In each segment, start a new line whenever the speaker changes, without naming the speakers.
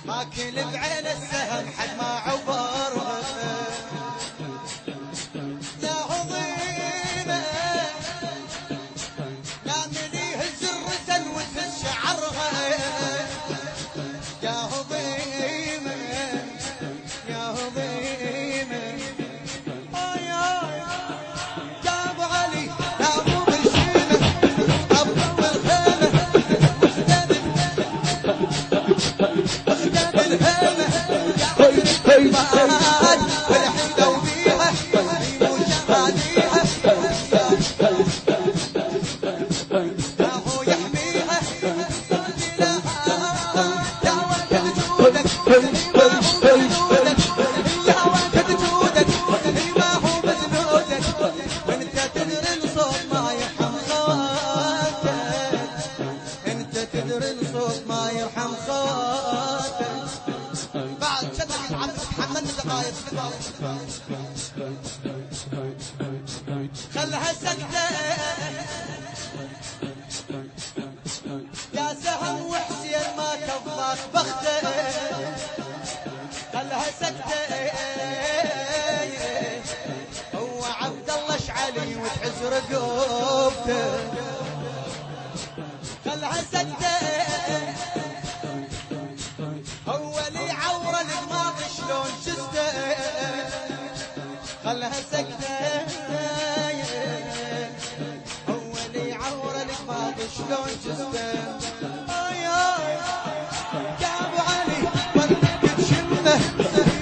ماكل بعين السهم حد ما عبرها يا عظيمة لا مليه الزر وتهز شعرها يا عظيمة يا عظيمة يا ابو علي يا ابو برشيمة ابو الخيمة خلها سكتة يا سهم وحسين ما كفاك بخته خلها سكتة هو عبد الله شعلي وتحز رقبته خلها سكتة هو لي عوره الدماغ شلون جسته خلها سكتة هو لي عوره الدماغ شلون جسته يا ابو علي ولك تشمه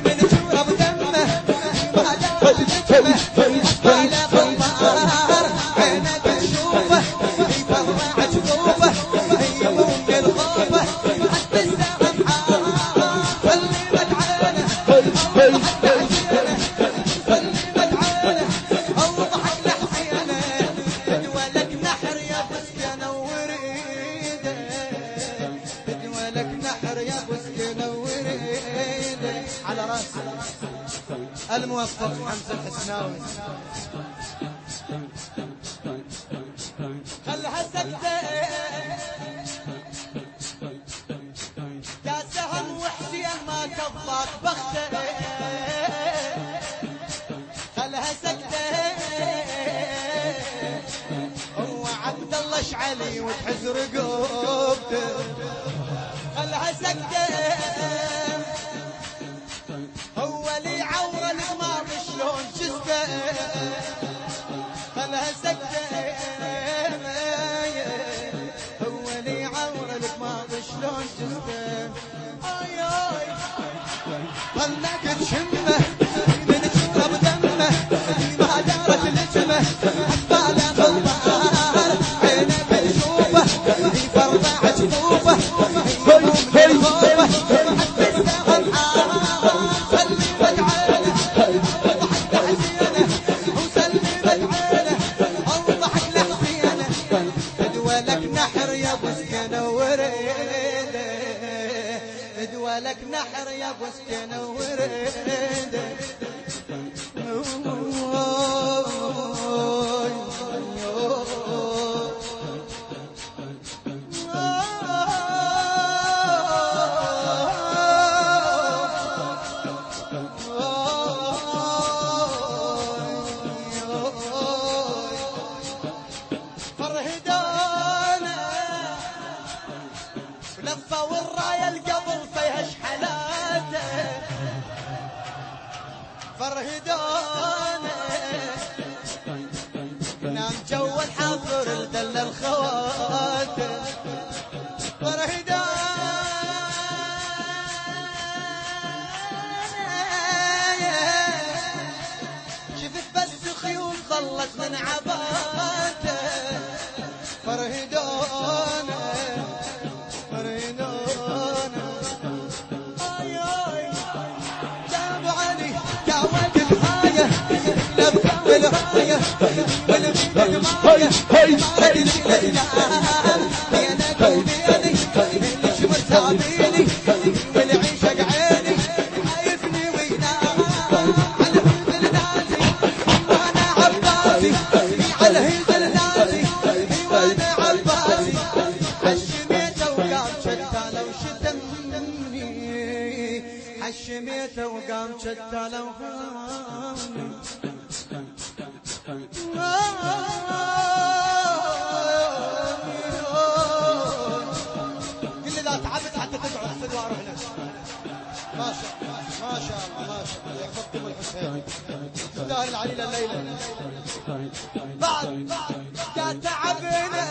من جرب دمه ما دارت نجمه على خمار عينك تشوفه يفرع جفوفه يمون الخوفه حتى السهم سلمت عينه ضحك لحسينه سلمت عينه ضحك لحسينه ادولك نحر يا بسكنه وريده ادولك نحر يا بسكنه وريده على راسه الموفق حمزه الحسناوي خلها سكتة يا سهم وحسين ما كفاك بخته خلها سكتة هو عبد الله شعلي وتحز رقبته خلها سكتة هو لي عوره الدماغ شلون جسته خلها سكتة هو لي عوره الدماغ شلون جسته ظلك تشمه من تشرب دمه ما دارت نجمه حتى خمار عينك تشوفه يفرع جفوفه يموم الخوفه حتى السهم سلمت عينه ضحك لحسينه وسلمت عينه ضحك لحسينه ادولك نحر يا بسكنه وريده ادولك نحر يا بسكنه وريده لفه والرايه القبل فيها شحلاته فرهدانه نام جو الحاضر الدل الخواته فرهدانه شفت بس خيوط ظلت من عباته فرهدانه فرهدانه اي اي جابوا علي جاوت الهايه لبكى بالهايه والمين المايه ما ادري بينك وبيني اللي شمرت عبيني والعيشه بعيني عايفني وينام على هيل نادي وانا عباسي على هيل نادي وانا عباسي حشميته وقام شتاله وشتمني حشميته وقام شتاله وهامني قل اذا تعبت حتى تقعد استدوا اروح هناك ما شاء الله ما شاء الله ما شاء الله يحفظكم الحسين تستاهل العليله الليله بعد يا تعبنا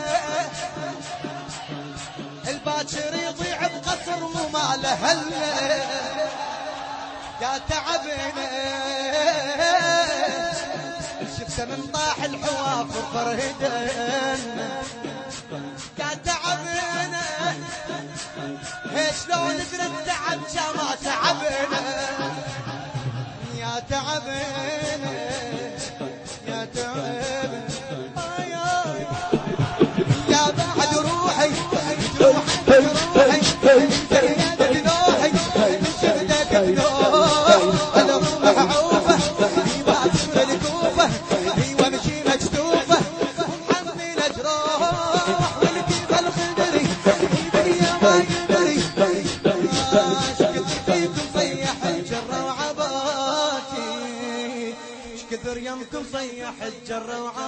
الباكر يضيع بقصر مو ماله هلا يا تعبنا شفته من طاح الحوافر فرهدنا يا تعبنا شلون ندري التعب ما تعبنا يا تعبنا يا تعبنا يا بعد روحي روحي زينتك نوحي شفتك نوح انا روح عوفه باكر الكوفه ايوه مشي مجتوفه ومحمل جروح والكيف الخدري الدنيا ما يدري شكثر فيكم صيح الجره وعباتي شكثر يمكم صيح الجره وعباتي